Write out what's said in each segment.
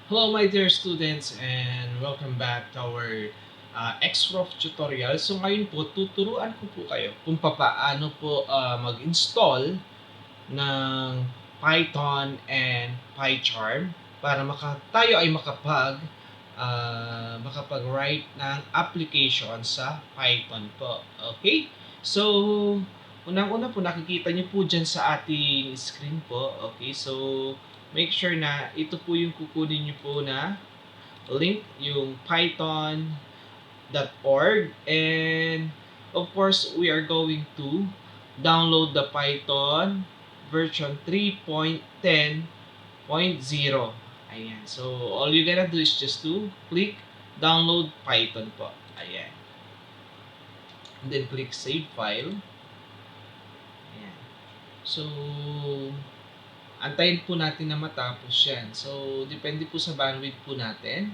Hello my dear students and welcome back to our XProf tutorial. So ngayon po, tuturuan ko po kayo kung paano po mag-install ng Python and Pycharm para tayo ay makapag-write ng application sa Python po. Okay? So, unang-una po nakikita niyo po dyan sa ating screen po. Okay? So, make sure na ito po yung kukunin niyo po na link, yung python.org, and of course we are going to download the Python version 3.10.0. Ayan. So, all you gotta do is just to click download Python po. Ayan. And then click save file. Ayan. So, antayin po natin na matapos yan. So, depende po sa bandwidth po natin.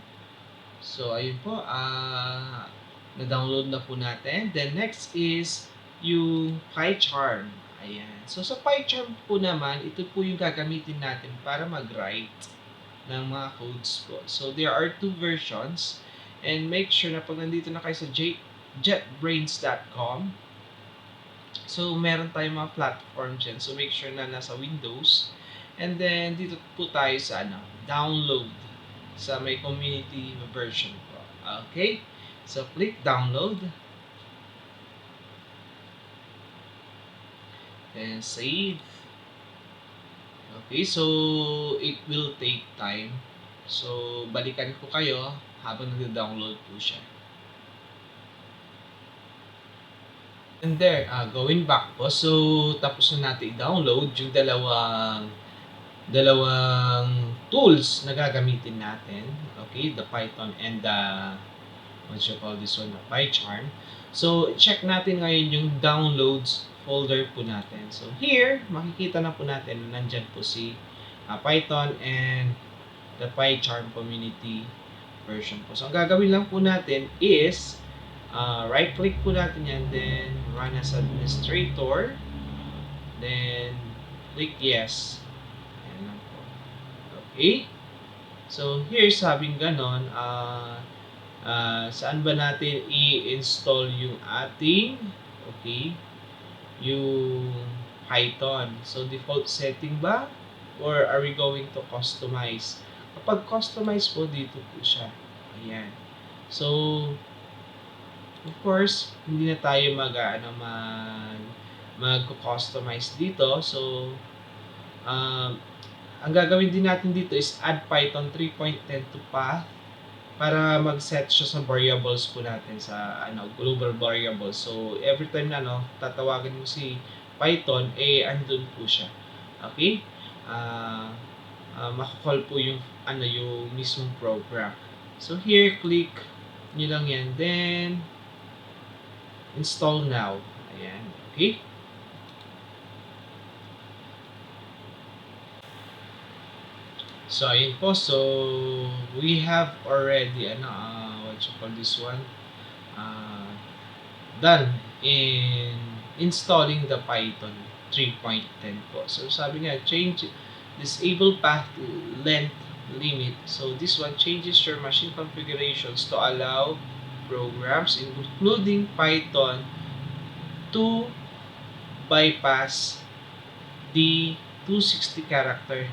So, ayun po. Na-download na po natin. Then, next is yung Pycharm. Ayan. So, sa Pycharm po naman, ito po yung gagamitin natin para mag-write ng mga codes po. So, there are two versions. And make sure na pag nandito na kayo sa jetbrains.com, so, meron tayong mga platforms yan. So, make sure na nasa Windows. And then, dito po tayo sa download sa may community version po. Okay? So, click download. Then, save. Okay, so, it will take time. So, balikan ko kayo habang nag-download po siya. And there, going back po. So, tapos na natin i-download yung dalawang tools na gagamitin natin. Okay, the Python and the what you call this one, the Pycharm. So, check natin ngayon yung downloads folder po natin. So, here, makikita na po natin na nandyan po si Python and the Pycharm community version po. So, ang gagawin lang po natin is right-click po natin yan, then run as administrator, then click yes. Ayan lang po. Okay? So, here, sabing ganon, saan ba natin i-install yung ating, okay, yung Python. So, default setting ba? Or are we going to customize? Kapag customize po, dito po siya. Ayan. So, of course, hindi na tayo mag-customize dito. So, ang gagawin din natin dito is add Python 3.10 to path para mag-set siya sa variables po natin sa global variables. So, every time na tatawagan mo si Python, andun po siya. Okay? Maka-call po yung mismong program. So, here, click nyo lang yan. Then, install now. Ayan. Okay? So, ayun po. So, we have already, what you call this one? Done in installing the Python 3.10 po. So, sabi nga, disable path length limit. So, this one changes your machine configurations to allow programs, including Python, to bypass the 260 character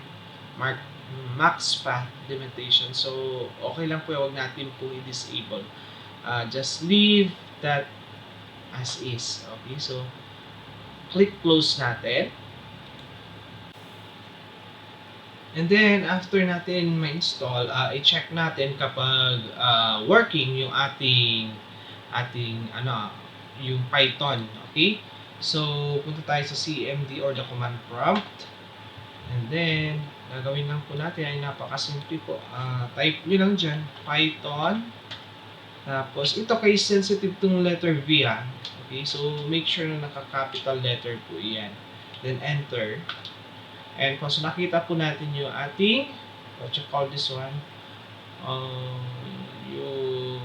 max path limitation. So, okay lang po, huwag natin po i-disable. Just leave that as is. Okay, so, click close natin. And then, after natin ma-install, i-check natin kapag working yung ating yung Python. Okay? So, punta tayo sa CMD or the command prompt. And then, gagawin lang po natin ay napakasimple po. Type nyo lang dyan, Python. Tapos, ito case sensitive tong letter V Okay, so make sure na naka-capital letter po iyan. Then, enter. And kung so nakita po natin yung ating, what you call this one, yung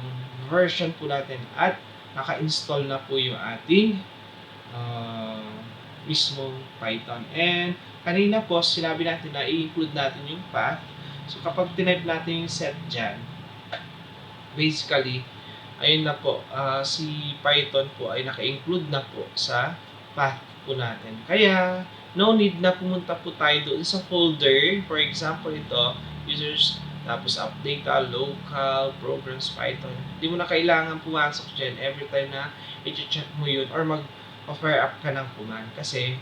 version po natin at naka-install na po yung ating mismong Python. And kanina po, sinabi natin na i-include natin yung path. So, kapag tinype natin yung set dyan, basically, ayun na po, si Python po ay naka-include na po sa path po natin. Kaya, no need na pumunta po tayo doon sa folder. For example, ito, users, tapos update ka, local, programs, Python. Hindi mo na kailangan pumasok dyan every time na i-check mo yun or mag-fire up ka ng command kasi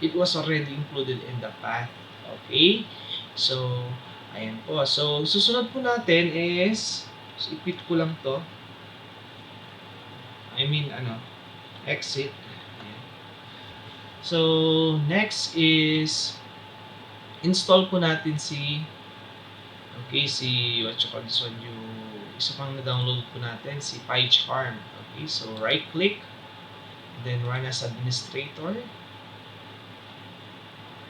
it was already included in the path. Okay? So, ayan po. So, susunod po natin is, so, i-quit ko lang to. Exit. Ayan. So, next is, install po natin si what you call this one, yung isa pang na-download po natin, si Pycharm. Okay, so right click, then run as administrator,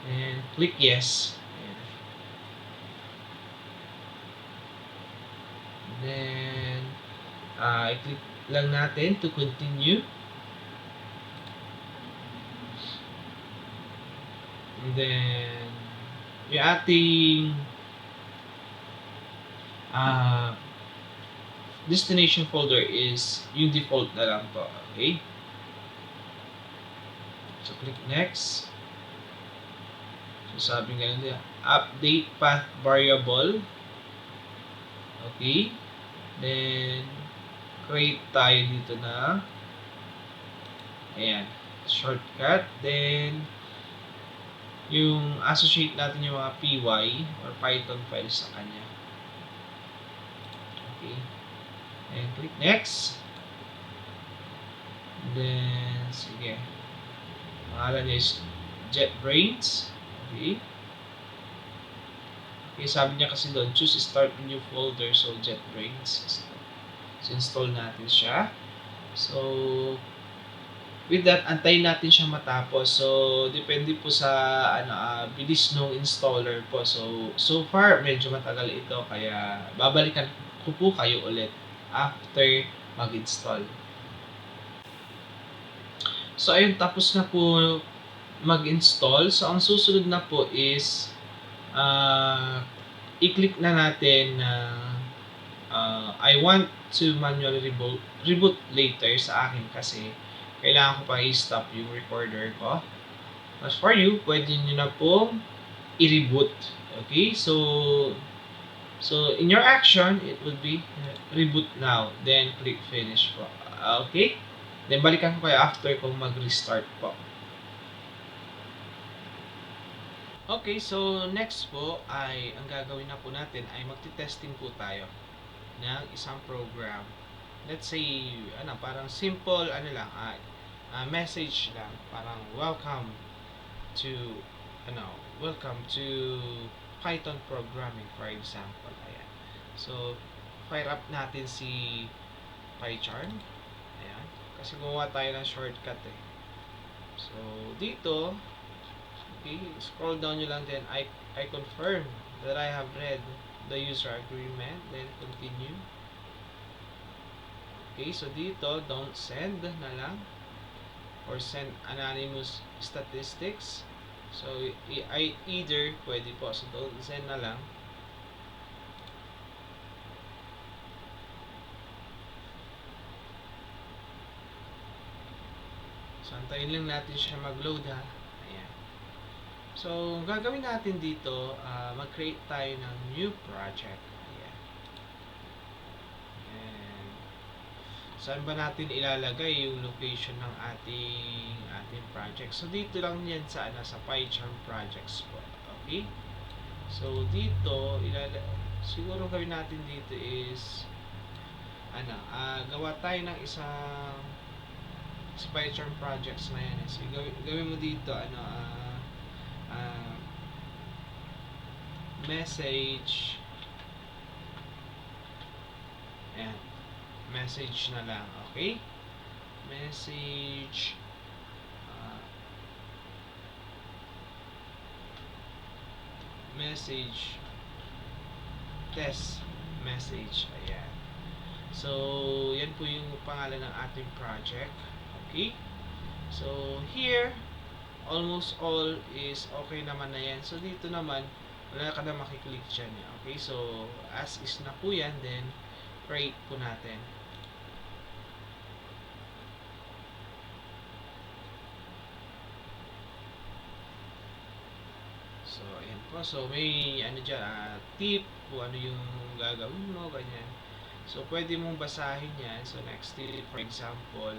and click yes. Ayan. Then, i-click lang natin to continue. And then, yung ating destination folder is yung default na lang po. Okay? So, click next. So, sabi nga nila, update path variable. Okay? Then, create tayo dito na ayan, shortcut. Then, yung associate natin yung mga py or Python files sa kanya. Okay. And click next. Then, sige. Pangalan is JetBrains. Okay. Okay, sabi niya kasi doon, choose start a new folder. So, JetBrains. So, install natin siya. So, with that, antayin natin siya matapos. So, depende po sa bilis ng installer po. So far, medyo matagal ito. Kaya, babalikan ko po kayo ulit after mag-install. So, ayun, tapos na po mag-install. So, ang susunod na po is i-click na natin na I want to manually reboot later sa akin kasi kailangan ko pa i-stop yung recorder ko. As for you, pwede nyo na po i-reboot. Okay? So in your action, it would be reboot now. Then, click finish po. Okay? Then, balikan ko kayo after kung mag-restart po. Okay, so next po ay ang gagawin na po natin ay magti-testing po tayo ng isang program. Let's say, parang simple, message lang, parang welcome to Python programming, for example. Ayan. So, fire up natin si Pycharm. Ayan. Kasi gumawa tayo ng shortcut eh. So, dito, okay, scroll down nyo lang, then I confirm that I have read the user agreement, then continue. Okay, so dito, don't send na lang or send anonymous statistics. So, I either pwede po. So, don't send na lang. So, antayin lang natin siya mag-load ha. Ayan. So, gagawin natin dito, mag-create tayo ng new project. Saan ba natin ilalagay yung location ng ating project? So, dito lang yan sa Pycharm projects po. Okay? So, dito, siguro gawin natin dito is, gawa tayo ng isang sa Pycharm projects na yan. So, gawin mo dito, message, ayan. Message na lang, okay? Message message test message. Ayan. So, yan po yung pangalan ng ating project. Okay? So, here almost all is okay naman na yan. So, dito naman wala ka na makiklik dyan. Okay, so as is na po yan, then create po natin. So ayan po, so may ano dyan, tip kung ano yung gagawin mo, ganyan. So pwede mong basahin yan. So next tip, for example,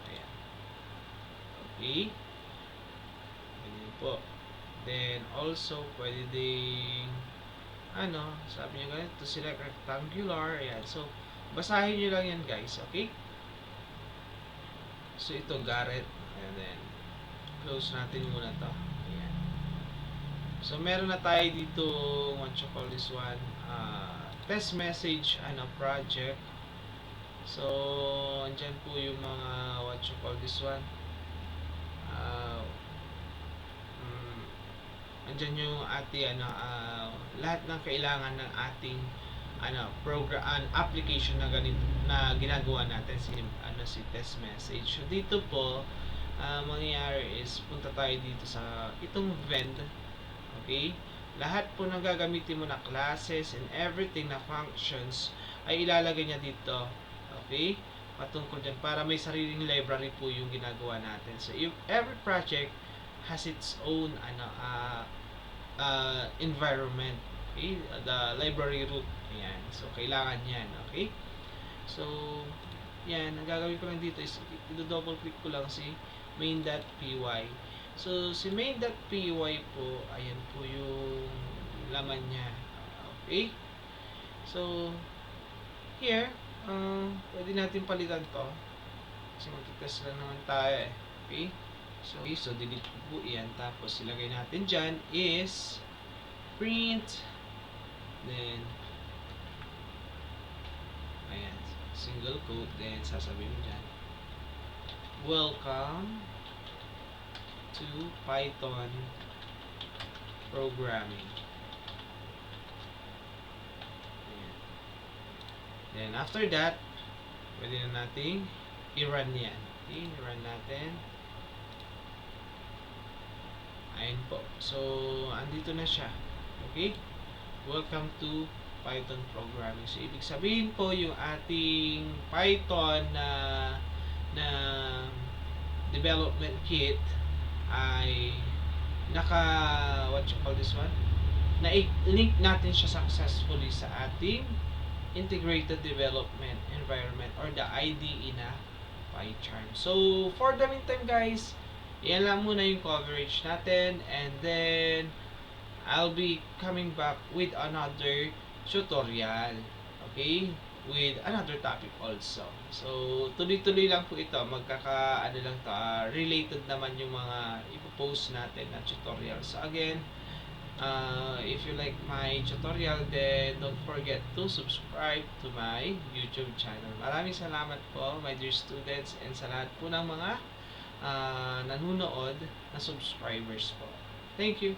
ayan, okay, ganyan po. Then also pwede ding ano, sabi niya ganito, to select rectangular, ayan. So basahin nyo lang yan guys, okay? So ito Garrett, and then close natin muna to. Ayan. So meron na tayo dito, what you call this one, test message ano project. So andyan po yung mga what you call this one, uh, andyan yung ating lahat ng kailangan ng ating program application na ganito na ginagawa natin si test message. So dito po mangyayari is punta tayo dito sa itong vend. Okay? Lahat po ng gagamitin mo na classes and everything na functions ay ilalagay niya dito. Okay? Patungkol dyan para may sariling library po yung ginagawa natin. So if every project has its own environment. Okay? The library root. Ayan. So kailangan yan. Okay? So yan, ang gagawin ko lang dito is i-double click ko lang si main.py. So si main.py po, ayan po yung laman niya. Okay? So here, pwede natin palitan to kasi magtitest lang naman tayo eh. Okay? So delete po yan. Tapos ilagay natin dyan is print, then ayan, single quote, then sasabihin mo dyan, welcome to Python programming. Ayan. Then after that, pwede na nating i-run yan. Okay, i-run natin. Ayan po. So andito na siya. Okay, welcome to Python programming. So ibig sabihin po yung ating Python na development kit ay what you call this one, na-link natin siya successfully sa ating integrated development environment or the IDE na Pycharm. So for the meantime guys, yan lang muna yung coverage natin, and then I'll be coming back with another tutorial, okay, with another topic also. So tuloy-tuloy lang po ito, lang to, related naman yung mga ipopost natin na tutorial. So again, if you like my tutorial, then don't forget to subscribe to my YouTube channel. Maraming salamat po my dear students, and sa lahat po ng mga nanonood na subscribers po. Thank you.